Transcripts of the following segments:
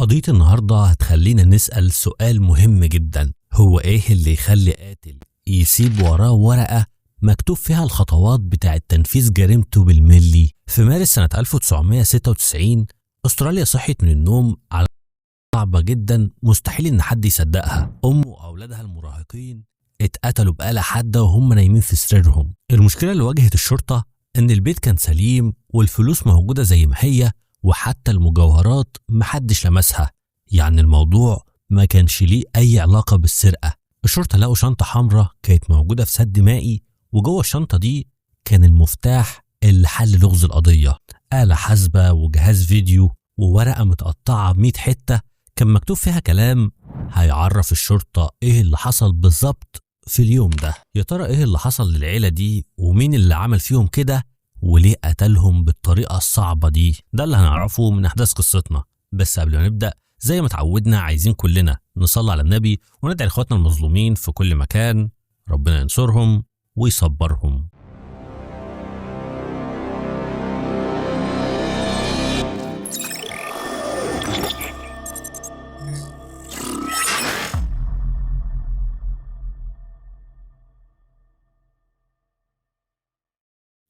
قضية النهاردة هتخلينا نسأل سؤال مهم جدا، هو ايه اللي يخلي قاتل يسيب وراه ورقة مكتوب فيها الخطوات بتاعة تنفيذ جريمته بالملي؟ في مارس سنة 1996 استراليا صحيت من النوم على صعبة جدا مستحيل ان حد يصدقها. ام واولادها المراهقين اتقتلوا بآلة حادة وهم نايمين في سريرهم. المشكلة اللي واجهت الشرطة ان البيت كان سليم والفلوس موجودة زي ما هي، وحتى المجوهرات محدش لمسها، يعني الموضوع ما كانش ليه أي علاقة بالسرقة. الشرطة لقوا شنطة حمراء كانت موجودة في سد مائي، وجوه الشنطة دي كان المفتاح اللي حل لغز القضية، آلة حاسبة وجهاز فيديو وورقة متقطعة ب100 حتة كان مكتوب فيها كلام هيعرف الشرطة ايه اللي حصل بالظبط في اليوم ده. يا ترى ايه اللي حصل للعيلة دي ومين اللي عمل فيهم كده وليه قتلهم بالطريقة الصعبة دي؟ ده اللي هنعرفه من أحداث قصتنا. بس قبل ما نبدأ زي ما اتعودنا عايزين كلنا نصلي على النبي وندعي لإخواتنا المظلومين في كل مكان، ربنا ينصرهم ويصبرهم.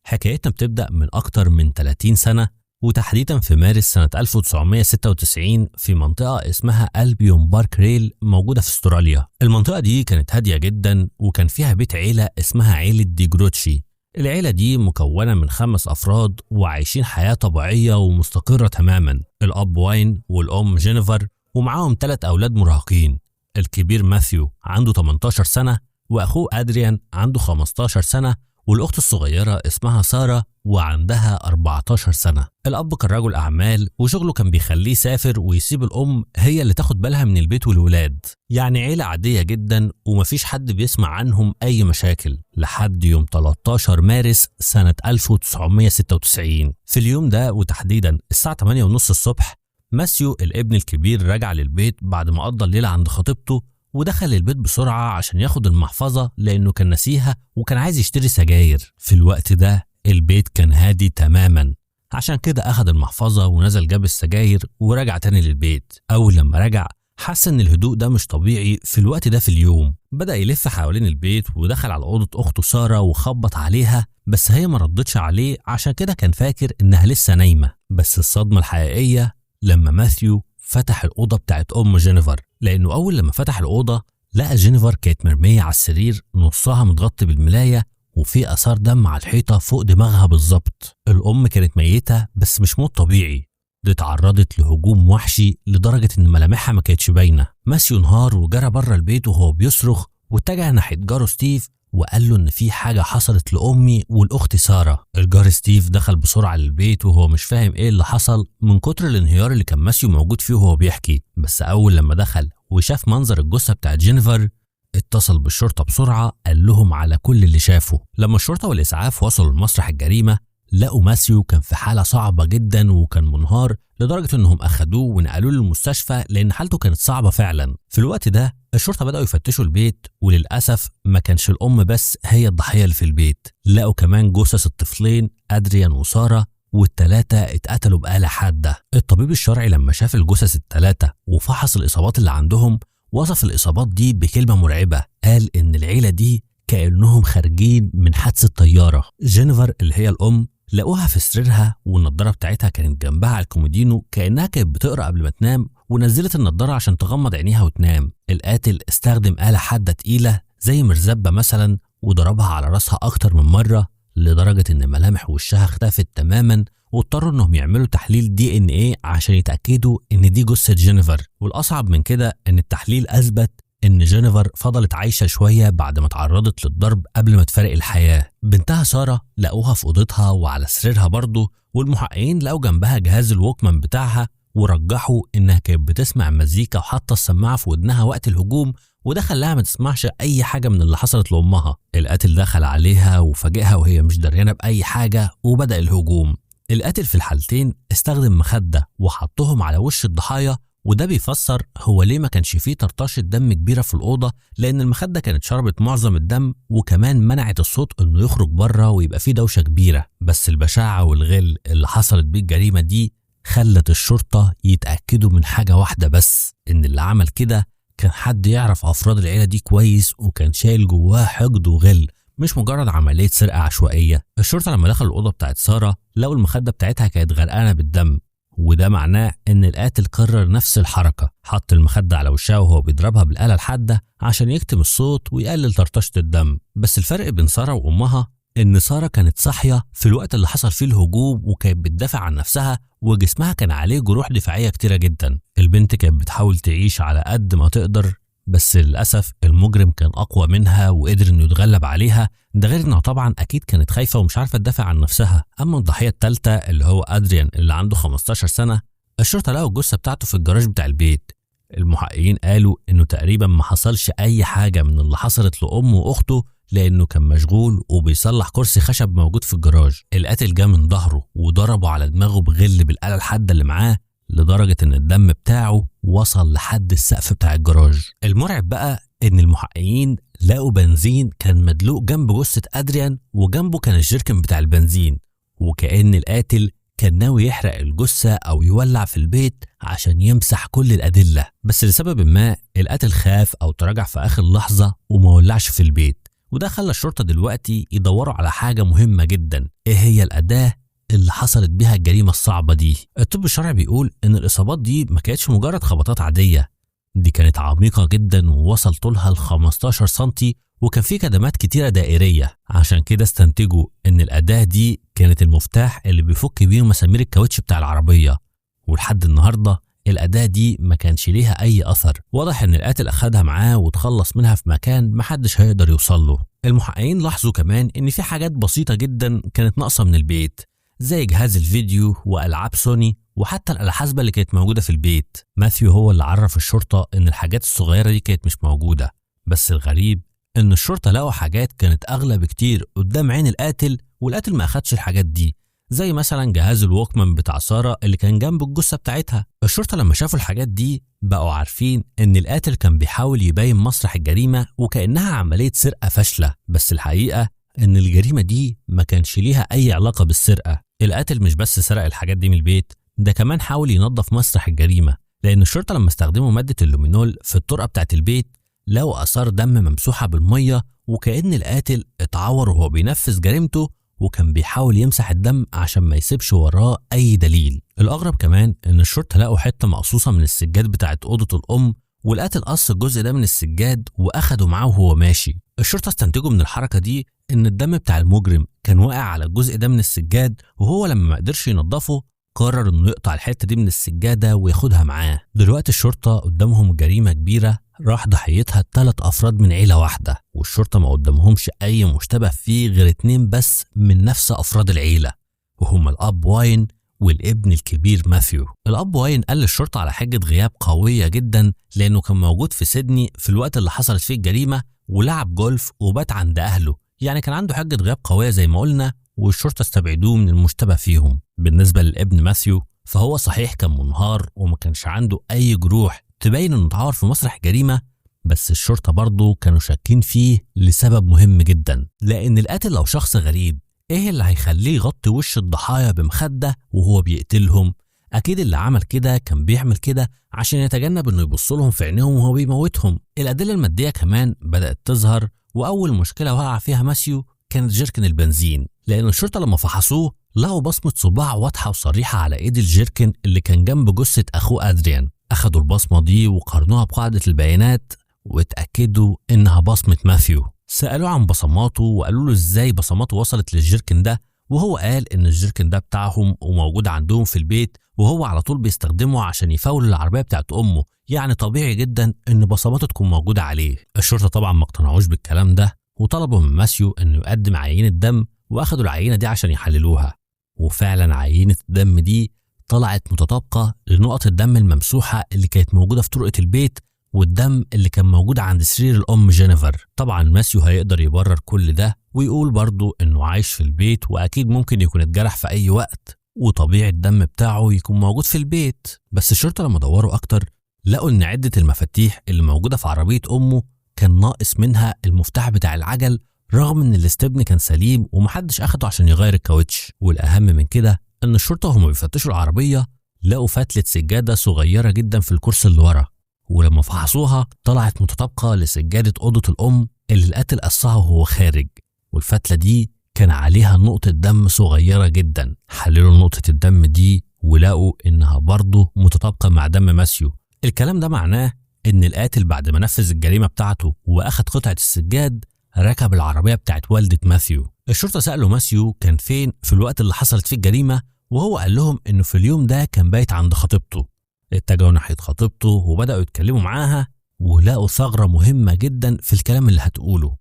حكايتنا بتبدأ من أكتر من 30 سنة، وتحديدا في مارس سنة 1996 في منطقة اسمها ألبيون بارك ريل موجودة في استراليا. المنطقة دي كانت هادية جدا وكان فيها بيت عيلة اسمها عيلة دي جروتشي. العيلة دي مكونة من 5 أفراد وعايشين حياة طبيعية ومستقرة تماما. الأب واين والأم جينيفر ومعاهم 3 أولاد مراهقين. الكبير ماثيو عنده 18 سنة وأخوه أدريان عنده 15 سنة، والأخت الصغيرة اسمها سارة وعندها 14 سنة. الأب كان رجل أعمال وشغله كان بيخليه يسافر ويسيب الأم هي اللي تاخد بالها من البيت والولاد، يعني عيلة عادية جدا ومفيش حد بيسمع عنهم أي مشاكل لحد يوم 13 مارس سنة 1996. في اليوم ده وتحديدا الساعة 8:30 الصبح ماسيو الابن الكبير رجع للبيت بعد ما قضى الليلة عند خطيبته، ودخل البيت بسرعة عشان ياخد المحفظة لأنه كان نسيها وكان عايز يشتري سجاير. في الوقت ده البيت كان هادي تماما، عشان كده أخد المحفظة ونزل جاب السجاير ورجع تاني للبيت. أول لما رجع حس إن الهدوء ده مش طبيعي في الوقت ده في اليوم. بدأ يلف حوالين البيت ودخل على أوضة أخته سارة وخبط عليها، بس هي ما ردتش عليه عشان كده كان فاكر إنها لسه نايمة. بس الصدمة الحقيقية لما ماثيو فتح الأوضة بتاعت أم جينيفر، لأنه أول لما فتح الأوضة لقى جينيفر كانت مرمية على السرير نصها متغطي بالملاية وفي أثار دم على الحيطة فوق دماغها بالظبط. الأم كانت ميتة بس مش موت طبيعي، دي اتعرضت لهجوم وحشي لدرجة إن ملامحها ما كانتش باينة. ماسيو انهار وجرى بره البيت وهو بيصرخ واتجه ناحية جاره ستيف وقال له إن في حاجة حصلت لأمي والأخت سارة. الجار ستيف دخل بسرعة للبيت وهو مش فاهم إيه اللي حصل من كتر الانهيار اللي كان ماسيو موجود فيه وهو بيحكي. بس أول لما دخل وشاف منظر الجثة بتاعت جينيفر اتصل بالشرطة بسرعة، قال لهم على كل اللي شافه. لما الشرطة والإسعاف وصلوا لمسرح الجريمة لقوا ماسيو كان في حالة صعبة جدا وكان منهار لدرجة انهم اخدوه ونقلوه للمستشفى لان حالته كانت صعبة فعلا. في الوقت ده الشرطة بدأوا يفتشوا البيت، وللأسف ما كانش الأم بس هي الضحية اللي في البيت، لقوا كمان جثث الطفلين أدريان وسارة، وال3 اتقتلوا بآلة حادة. الطبيب الشرعي لما شاف الجثث ال3 وفحص الإصابات اللي عندهم وصف الإصابات دي بكلمة مرعبة، قال إن العيلة دي كأنهم خارجين من حادثة طيارة. جينيفر اللي هي الأم لقوها في سريرها والنضارة بتاعتها كانت جنبها على الكومودينو كأنها كانت بتقرأ قبل ما تنام، ونزلت النضارة عشان تغمض عينيها وتنام. القاتل استخدم آلة حادة تقيلة زي مرزبة مثلا وضربها على راسها أكتر من مرة لدرجة إن ملامح وشها اختفت تماما، واضطروا إنهم يعملوا تحليل DNA عشان يتأكدوا إن دي جثة جينيفر. والأصعب من كده إن التحليل أثبت إن جينيفر فضلت عايشة شوية بعد ما تعرضت للضرب قبل ما تفارق الحياة. بنتها سارة لقوها في أوضتها وعلى سريرها برضه، والمحققين لقوا جنبها جهاز الووكمان بتاعها ورجحوا إنها كانت بتسمع مزيكا وحاطة السماعة في ودنها وقت الهجوم، وده خلاها ما تسمعش أي حاجة من اللي حصلت لأمها. القاتل دخل عليها وفاجئها وهي مش دريانة بأي حاجة وبدأ الهجوم. القاتل في الحالتين استخدم مخدة وحطهم على وش الضحايا، وده بيفسر هو ليه ما كانش فيه طرطشة دم كبيرة في الأوضة، لأن المخدة كانت شربت معظم الدم وكمان منعت الصوت إنه يخرج بره ويبقى فيه دوشة كبيرة. بس البشاعة والغل اللي حصلت بيه الجريمة دي خلت الشرطة يتأكدوا من حاجة واحدة بس، إن اللي عمل كده كان حد يعرف أفراد العيلة دي كويس وكان شايل جواه حقد وغل، مش مجرد عملية سرقة عشوائية. الشرطة لما دخلوا الأوضة بتاعت سارة لقوا المخدة بتاعتها كانت غرقانة بالدم، وده معناه إن القاتل كرر نفس الحركة، حط المخدة على وشها وهو بيضربها بالآلة الحادة عشان يكتم الصوت ويقلل طرطشة الدم. بس الفرق بين سارة وأمها إن سارة كانت صاحية في الوقت اللي حصل فيه الهجوم وكانت بتدافع عن نفسها وجسمها كان عليه جروح دفاعية كتيرة جدا. البنت كانت بتحاول تعيش على قد ما تقدر، بس للأسف المجرم كان أقوى منها وقدر إنه يتغلب عليها، ده غير إنها طبعا أكيد كانت خايفة ومش عارفة تدافع عن نفسها. أما الضحية الثالثة اللي هو أدريان اللي عنده 15 سنة، الشرطة لقوا الجثة بتاعته في الجراج بتاع البيت. المحققين قالوا إنه تقريبا ما حصلش أي حاجة من اللي حصلت لأمه وأخته، لأنه كان مشغول وبيصلح كرسي خشب موجود في الجراج. القاتل جه من ظهره وضربه على دماغه بغل بالآلة الحادة اللي معاه، لدرجة إن الدم بتاعه وصل لحد السقف بتاع الجراج. المرعب بقى إن المحققين لقوا بنزين كان مدلوق جنب جثة أدريان، وجنبه كان الجيركن بتاع البنزين، وكأن القاتل كان ناوي يحرق الجثة أو يولع في البيت عشان يمسح كل الأدلة. بس لسبب ما القاتل خاف أو تراجع في آخر لحظة وما ولعش في البيت، وده خلى الشرطة دلوقتي يدوروا على حاجة مهمة جدا، إيه هي الأداة اللي حصلت بيها الجريمة الصعبة دي. الطب الشرعي بيقول إن الإصابات دي ما كانتش مجرد خبطات عادية، دي كانت عميقة جدا ووصل طولها ل 15 سنتي، وكان في كدمات كتيرة دائرية. عشان كده استنتجوا إن الأداة دي كانت المفتاح اللي بيفك بيه مسامير الكاوتش بتاع العربية، ولحد النهاردة الأداة دي ما كانش ليها أي أثر. واضح إن القاتل أخدها معاه وتخلص منها في مكان محدش هيقدر يوصله. المحققين لاحظوا كمان إن في حاجات بسيطة جدا كانت ناقصة من البيت، زي جهاز الفيديو وألعاب سوني وحتى الآلة الحاسبة اللي كانت موجودة في البيت. ماثيو هو اللي عرف الشرطة إن الحاجات الصغيرة دي كانت مش موجودة، بس الغريب إن الشرطة لقوا حاجات كانت أغلى بكتير قدام عين القاتل، والقاتل ما أخدش الحاجات دي، زي مثلا جهاز الووكمان بتاع سارة اللي كان جنب الجثة بتاعتها. الشرطة لما شافوا الحاجات دي بقوا عارفين إن القاتل كان بيحاول يبين مسرح الجريمة وكأنها عملية سرقة فاشلة، بس الحقيقة إن الجريمة دي ما كانش ليها أي علاقة بالسرقة. القاتل مش بس سرق الحاجات دي من البيت، ده كمان حاول ينظف مسرح الجريمة، لأن الشرطة لما استخدموا مادة اللومينول في الطرقة بتاعت البيت لقوا آثار دم ممسوحة بالمية، وكأن القاتل اتعور وهو بينفذ جريمته وكان بيحاول يمسح الدم عشان ما يسيبش وراه أي دليل. الأغرب كمان إن الشرطة لقوا حتة مقصوصة من السجاد بتاعت أوضة الأم، والقاتل قص الجزء ده من السجاد وأخده معاه وهو ماشي. الشرطة استنتجوا من الحركة دي إن الدم بتاع المجرم كان واقع على الجزء ده من السجاد، وهو لما ما قدرش ينضفه قرر إنه يقطع الحتة دي من السجادة وياخدها معاه. دلوقتي الشرطة قدامهم جريمة كبيرة راح ضحيتها 3 أفراد من عيلة واحدة، والشرطة ما قدامهمش أي مشتبه فيه غير 2 بس من نفس أفراد العيلة، وهم الأب واين والابن الكبير ماثيو. الأب واين قال للشرطة على حجة غياب قوية جدا، لأنه كان موجود في سيدني في الوقت اللي حصلت فيه الجريمة ولعب جولف وبات عند أهله، يعني كان عنده حجة غياب قوية زي ما قلنا، والشرطة استبعدوه من المشتبه فيهم. بالنسبة للابن ماثيو فهو صحيح كان منهار وما كانش عنده أي جروح تبين إنه اتعور في مسرح الجريمة، بس الشرطة برضه كانوا شاكين فيه لسبب مهم جدا، لأن القاتل لو شخص غريب إيه اللي هيخليه يغطي وش الضحايا بمخدة وهو بيقتلهم؟ أكيد اللي عمل كده كان بيعمل كده عشان يتجنب إنه يبص لهم في عينيهم وهو بيموتهم. الأدلة المادية كمان بدأت تظهر، وأول مشكلة وقع فيها ماثيو كانت جيركن البنزين، لأن الشرطة لما فحصوه لقوا بصمة صباع واضحة وصريحة على إيد الجيركن اللي كان جنب جثة أخوه أدريان. أخدوا البصمة دي وقارنوها بقاعدة البيانات واتأكدوا إنها بصمة ماثيو. سألوه عن بصماته وقالوا له إزاي بصماته وصلت للجيركن ده، وهو قال إن الجيركن ده بتاعهم وموجود عندهم في البيت، وهو على طول بيستخدمه عشان يفول العربية بتاعت أمه، يعني طبيعي جدا إن بصماته تكون موجودة عليه. الشرطة طبعا ما اقتنعوش بالكلام ده وطلبوا من ماثيو إنه يقدم عينة دم، وأخدوا العينة دي عشان يحللوها، وفعلا عينة الدم دي طلعت متطابقة لنقط الدم الممسوحة اللي كانت موجودة في طرقة البيت والدم اللي كان موجود عند سرير الأم جينيفر. طبعا ماثيو هيقدر يبرر كل ده ويقول برضو إنه عايش في البيت وأكيد ممكن يكون اتجرح في أي وقت، وطبيعي الدم بتاعه يكون موجود في البيت. بس الشرطة لما دوروا أكتر لقوا إن عدة المفاتيح اللي موجودة في عربية أمه كان ناقص منها المفتاح بتاع العجل، رغم إن الاستبن كان سليم ومحدش أخده عشان يغير الكاوتش. والأهم من كده إن الشرطة وهم بيفتشوا العربية لقوا فتلة سجادة صغيرة جدا في الكرسي اللي ورا، ولما فحصوها طلعت متطابقة لسجادة أوضة الأم اللي القاتل قصها وهو خارج، والفتلة دي كان عليها نقطة دم صغيرة جدا. حللوا نقطة الدم دي ولقوا إنها برضه متطابقة مع دم ماسيو. الكلام ده معناه إن القاتل بعد ما نفذ الجريمة بتاعته وأخد قطعة السجاد ركب العربية بتاعت والدة ماثيو. الشرطة سألوا ماسيو كان فين في الوقت اللي حصلت فيه الجريمة، وهو قال لهم إنه في اليوم ده كان بايت عند خطيبته. اتجهوا ناحية خطيبته وبدأوا يتكلموا معاها، ولقوا ثغرة مهمة جدا في الكلام اللي هتقوله.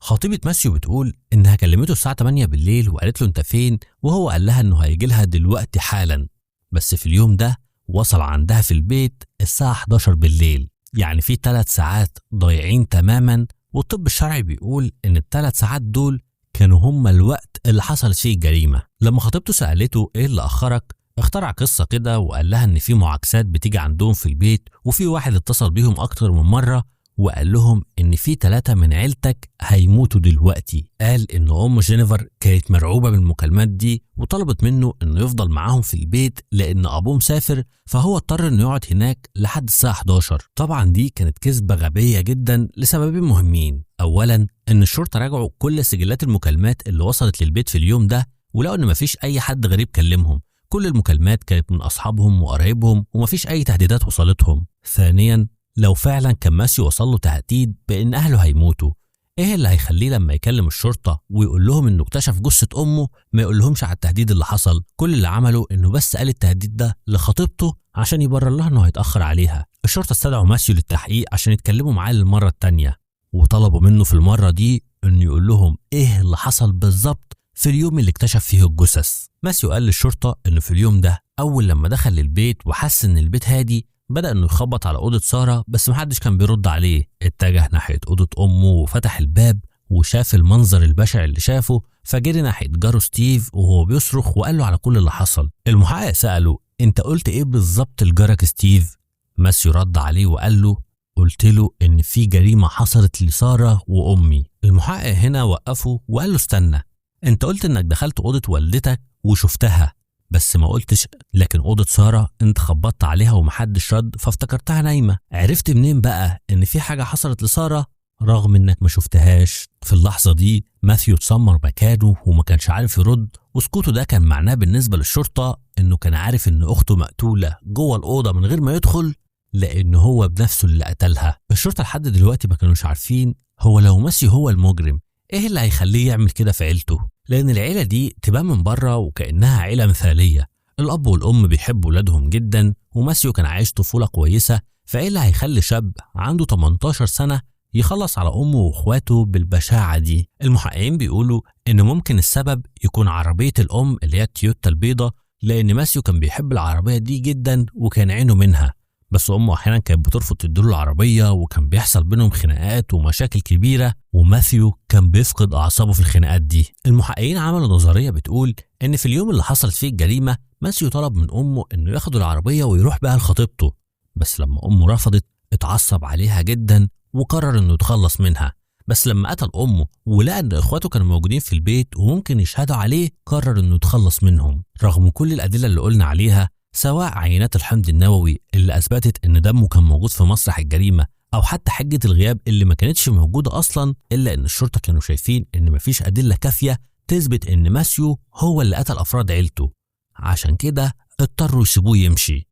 خطيبة ماسيو بتقول إنها كلمته الساعة 8 بالليل وقالت له أنت فين، وهو قال لها إنه هيجي لها دلوقتي حالا، بس في اليوم ده وصل عندها في البيت الساعة 11 بالليل، يعني في 3 ساعات ضايعين تماما. والطب الشرعي بيقول إن ال3 ساعات دول كانوا هم الوقت اللي حصلت فيه الجريمة. لما خطيبته سألته إيه اللي أخرك، اخترع قصة كده وقال لها إن في معاكسات بتيجي عندهم في البيت، وفي واحد اتصل بيهم أكتر من مرة وقال لهم إن في 3 من عيلتك هيموتوا دلوقتي. قال إن أم جينيفر كانت مرعوبة من المكالمات دي وطلبت منه إنه يفضل معاهم في البيت لأن أبوه مسافر، فهو اضطر إنه يقعد هناك لحد الساعة 11. طبعا دي كانت كذبة غبية جدا لسببين مهمين. أولا إن الشرطة راجعوا كل سجلات المكالمات اللي وصلت للبيت في اليوم ده ولقوا إن مفيش أي حد غريب كلمهم، كل المكالمات كانت من أصحابهم وقرايبهم ومفيش أي تهديدات وصلتهم. ثانيا لو فعلا كان ماسيو وصل له تهديد بان اهله هيموتوا، ايه اللي هيخليه لما يكلم الشرطه ويقول لهم انه اكتشف جثه امه ما يقول لهمش على التهديد اللي حصل؟ كل اللي عمله انه بس قال التهديد ده لخطيبته عشان يبرر لها انه هيتاخر عليها. الشرطه استدعوا ماسيو للتحقيق عشان يتكلموا معاه للمره الثانيه، وطلبوا منه في المره دي انه يقول لهم ايه اللي حصل بالظبط في اليوم اللي اكتشف فيه الجثث. ماسيو قال للشرطه انه في اليوم ده اول لما دخل البيت وحس ان البيت هادي بدأ انه يخبط على أوضة سارة بس محدش كان بيرد عليه. اتجه ناحية أوضة أمه وفتح الباب وشاف المنظر البشع اللي شافه، فجري ناحية جاره ستيف وهو بيصرخ وقال له على كل اللي حصل. المحقق سأله انت قلت ايه بالظبط لجارك ستيف؟ ماسيو رد عليه وقال له قلت له ان في جريمة حصلت لسارة وأمي. المحقق هنا وقفه وقال له استنى، انت قلت انك دخلت أوضة والدتك وشفتها بس ما قلتش لكن أوضة سارة انت خبطت عليها ومحدش رد فافتكرتها نايمة، عرفت منين بقى ان في حاجة حصلت لسارة رغم انك ما شفتهاش؟ في اللحظة دي ماثيو اتسمر مكانه وما كانش عارف يرد، وسكوته ده كان معناه بالنسبة للشرطة انه كان عارف ان اخته مقتولة جوه الأوضة من غير ما يدخل، لان هو بنفسه اللي قتلها. الشرطة لحد دلوقتي ما كانوش عارفين هو لو ماثيو هو المجرم ايه اللي هيخليه يعمل كده في عيلته، لأن العيلة دي تبان من بره وكأنها عيلة مثالية، الأب والأم بيحبوا ولادهم جدا وماسيو كان عايش طفولة كويسة، فإيه اللي هيخلي شاب عنده 18 سنة يخلص على أمه وإخواته بالبشاعة دي؟ المحققين بيقولوا إن ممكن السبب يكون عربية الأم اللي هي التويوتا البيضة، لأن ماسيو كان بيحب العربية دي جدا وكان عينه منها، بس أمه أحيانا كانت بترفض تديله العربية وكان بيحصل بينهم خناقات ومشاكل كبيرة، وماثيو كان بيفقد أعصابه في الخناقات دي. المحققين عملوا نظرية بتقول إن في اليوم اللي حصلت فيه الجريمة ماثيو طلب من أمه إنه ياخد العربية ويروح بها لخطيبته، بس لما أمه رفضت اتعصب عليها جدا وقرر إنه يتخلص منها، بس لما قتل أمه ولقى إن إخواته كانوا موجودين في البيت وممكن يشهدوا عليه قرر إنه يتخلص منهم. رغم كل الأدلة اللي قلنا عليها سواء عينات الحمض النووي اللي أثبتت إن دمه كان موجود في مسرح الجريمة أو حتى حجة الغياب اللي ما كانتش موجودة أصلا، إلا إن الشرطة كانوا شايفين إن مفيش أدلة كافية تثبت إن ماسيو هو اللي قتل أفراد عيلته، عشان كده اضطروا يسيبوه يمشي.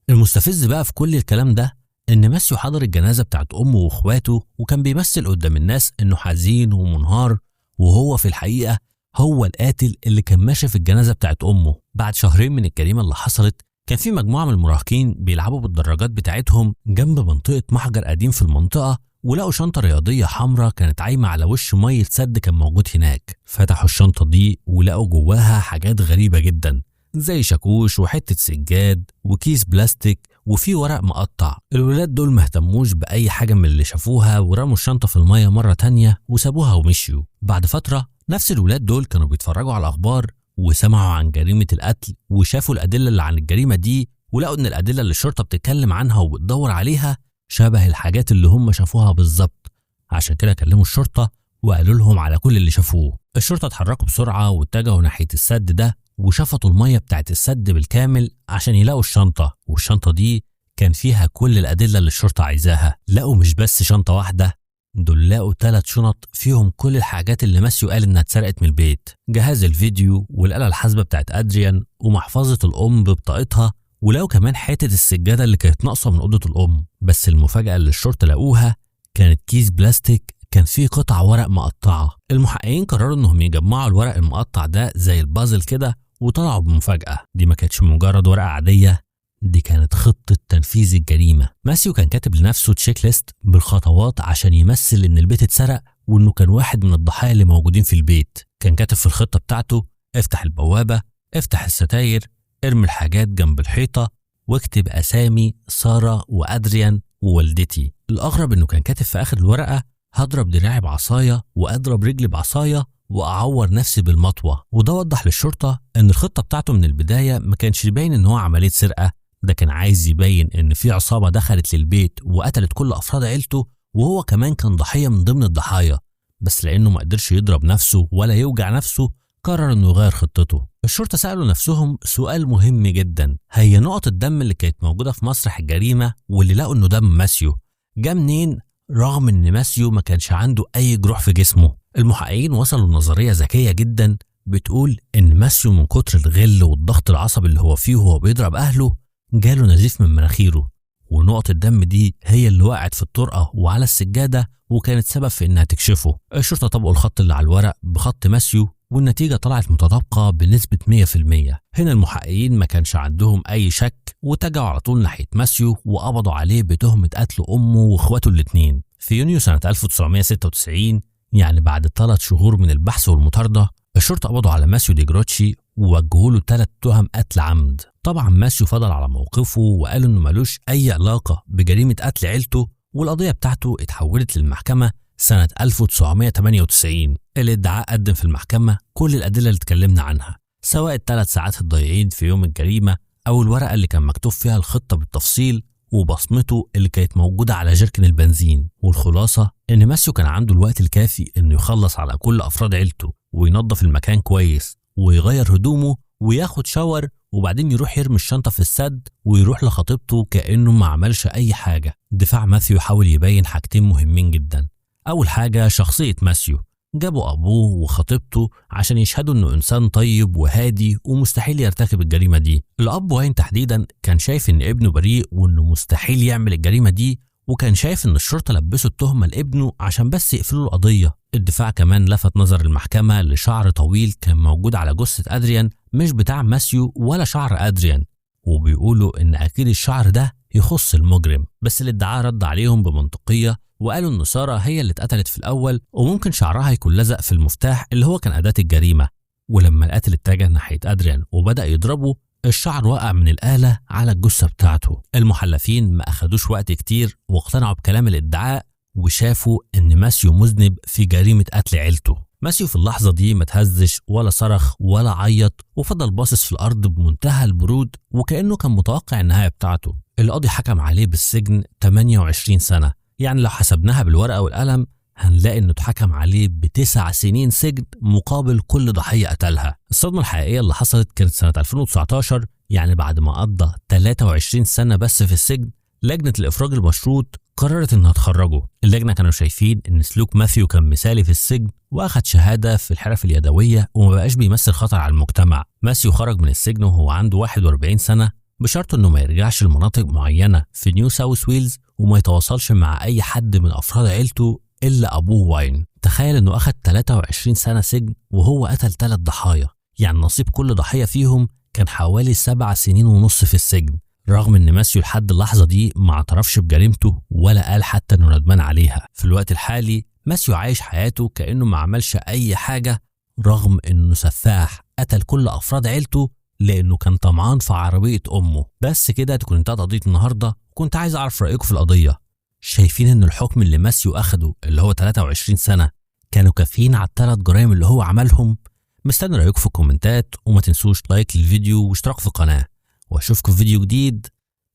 المستفز بقى في كل الكلام ده إن ماسيو حضر الجنازة بتاعت أمه وإخواته وكان بيمثل قدام الناس إنه حزين ومنهار، وهو في الحقيقة هو القاتل اللي كان ماشي في الجنازة بتاعت أمه. بعد شهرين من الجريمة اللي حصلت كان في مجموعة من المراهقين بيلعبوا بالدراجات بتاعتهم جنب منطقة محجر قديم في المنطقة، ولقوا شنطة رياضية حمراء كانت عايمة على وش مية سد كان موجود هناك. فتحوا الشنطة دي ولقوا جواها حاجات غريبة جدا زي شاكوش وحتة سجاد وكيس بلاستيك وفي ورق مقطع. الولاد دول مهتموش بأي حاجة من اللي شافوها ورموا الشنطة في المية مرة تانية وسابوها ومشيوا. بعد فترة نفس الولاد دول كانوا بيتفرجوا على الأخبار وسمعوا عن جريمة القتل وشافوا الأدلة اللي عن الجريمة دي، ولقوا إن الأدلة اللي الشرطة بتتكلم عنها وبتدور عليها شبه الحاجات اللي هم شافوها بالظبط. عشان كده كلموا الشرطة وقالوا لهم على كل اللي شافوه. الشرطة اتحركوا بسرعة واتجهوا ناحية السد ده وشفطوا المية بتاعت السد بالكامل عشان يلاقوا الشنطة، والشنطة دي كان فيها كل الأدلة اللي الشرطة عايزاها. لقوا مش بس شنطة واحدة، دول لقوا 3 شنط فيهم كل الحاجات اللي ماسيو قال انها اتسرقت من البيت، جهاز الفيديو والآلة الحاسبة بتاعت أدريان ومحفظة الأم ببطاقتها، ولقوا كمان حتة السجادة اللي كانت ناقصة من أوضة الأم. بس المفاجأة اللي الشرطة لقوها كانت كيس بلاستيك كان فيه قطع ورق مقطعة. المحققين قرروا انهم يجمعوا الورق المقطع ده زي البازل كده وطلعوا بمفاجأة. دي ما كانتش مجرد ورقة عادية، دي كانت خطة تنفيذ الجريمة. ماسيو كان كاتب لنفسه تشيك ليست بالخطوات عشان يمثل ان البيت اتسرق وانه كان واحد من الضحايا اللي موجودين في البيت. كان كاتب في الخطة بتاعته: افتح البوابة، افتح الستاير، ارمي الحاجات جنب الحيطة، واكتب اسامي سارة وادريان ووالدتي. الاغرب انه كان كاتب في اخر الورقة: هضرب دراعي بعصاية واضرب رجلي بعصاية واعور نفسي بالمطوة. وده وضح للشرطة ان الخطة بتاعته من البداية ما كانش يبين ان هو عملية سرقة، ده كان عايز يبين ان في عصابة دخلت للبيت وقتلت كل افراد عيلته، وهو كمان كان ضحية من ضمن الضحايا. بس لانه ما قدرش يضرب نفسه ولا يوجع نفسه قرر انه يغير خطته. الشرطة سألوا نفسهم سؤال مهم جدا: هي نقط الدم اللي كانت موجودة في مسرح الجريمة واللي لقوا انه دم ماسيو جه منين، رغم ان ماسيو ما كانش عنده اي جروح في جسمه؟ المحققين وصلوا لنظرية ذكية جدا بتقول ان ماسيو من كتر الغل والضغط العصبي اللي هو فيه وهو بيضرب اهله جاله نزيف من مناخيره، ونقط الدم دي هي اللي وقعت في الطرقة وعلى السجادة وكانت سبب في انها تكشفه. الشرطة طبقوا الخط اللي على الورق بخط ماسيو والنتيجة طلعت متطابقة بنسبة 100%. هنا المحققين ما كانش عندهم أي شك واتجهوا على طول ناحية ماسيو وقبضوا عليه بتهمة قتل أمه وإخواته الاتنين. في يونيو سنة 1996، يعني بعد 3 شهور من البحث والمطاردة، الشرطة قبضوا على ماسيو دي جروتشي ووجهوا له 3 تهم قتل عمد. طبعا ماسيو فضل على موقفه وقال انه ملوش اي علاقة بجريمة قتل عيلته، والقضية بتاعته اتحولت للمحكمة سنة 1998. الادعاء قدم في المحكمة كل الأدلة اللي اتكلمنا عنها، سواء ال3 ساعات الضايعين في يوم الجريمة أو الورقة اللي كان مكتوب فيها الخطة بالتفصيل وبصمته اللي كانت موجودة على جركن البنزين. والخلاصة إن ماسيو كان عنده الوقت الكافي إنه يخلص على كل أفراد عيلته وينظف المكان كويس ويغير هدومه وياخد شاور وبعدين يروح يرمي الشنطة في السد ويروح لخطيبته كأنه ما عملش أي حاجة. دفاع ماثيو حاول يبين حاجتين مهمين جدا. أول حاجة شخصية ماسيو، جابوا أبوه وخطيبته عشان يشهدوا إنه إنسان طيب وهادي ومستحيل يرتكب الجريمة دي. الأب واين تحديدا كان شايف إن ابنه بريء وإنه مستحيل يعمل الجريمة دي، وكان شايف إن الشرطة لبسوا التهمة لابنه عشان بس يقفلوا القضية. الدفاع كمان لفت نظر المحكمة لشعر طويل كان موجود على جثة أدريان مش بتاع ماسيو ولا شعر أدريان، وبيقولوا إن أكيد الشعر ده يخص المجرم. بس الادعاء رد عليهم بمنطقية وقالوا إن سارة هي اللي اتقتلت في الأول وممكن شعرها يكون لزق في المفتاح اللي هو كان أداة الجريمة. ولما القاتل اتجه ناحية أدريان وبدأ يضربه، الشعر وقع من الآلة على الجثة بتاعته. المحلفين ما أخدوش وقت كتير واقتنعوا بكلام الادعاء وشافوا إن ماسيو مذنب في جريمة قتل عيلته. ماسيو في اللحظة دي ما تهزش ولا صرخ ولا عيط وفضل باصص في الأرض بمنتهى البرود وكأنه كان متوقع النهاية بتاعته. القاضي حكم عليه بالسجن 28 سنة، يعني لو حسبناها بالورقة والقلم هنلاقي انه اتحكم عليه ب9 سنين سجن مقابل كل ضحية قتلها. الصدمة الحقيقية اللي حصلت كانت سنة 2019، يعني بعد ما قضى 23 سنة بس في السجن. لجنة الإفراج المشروط قررت انها تخرجه. اللجنة كانوا شايفين ان سلوك ماثيو كان مثالي في السجن واخد شهادة في الحرف اليدوية وما بقاش بيمثل خطر على المجتمع. ماثيو خرج من السجن وهو عنده 41 سنة بشرط انه ما يرجعش لمناطق معينة في نيو ساوث ويلز وما يتواصلش مع اي حد من افراد عيلته الا ابوه واين. تخيل انه اخد 23 سنة سجن وهو قتل 3 ضحايا، يعني نصيب كل ضحية فيهم كان حوالي 7 سنين ونص في السجن، رغم ان ماسيو لحد اللحظة دي ما اعترفش بجريمته ولا قال حتى انه ندمان عليها. في الوقت الحالي ماسيو عايش حياته كأنه ما عملش اي حاجة، رغم انه سفاح قتل كل افراد عيلته لانه كان طمعان في عربية امه. بس كده تكون انتهت قضية النهاردة. كنت عايز اعرف رأيكم في القضية، شايفين ان الحكم اللي ماسيو اخده اللي هو 23 سنة كانوا كافيين على ال3 جرائم اللي هو عملهم؟ مستني رأيكم في الكومنتات وما تنسوش لايك للفيديو واشتراك في القناة، واشوفكم في فيديو جديد.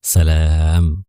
سلام.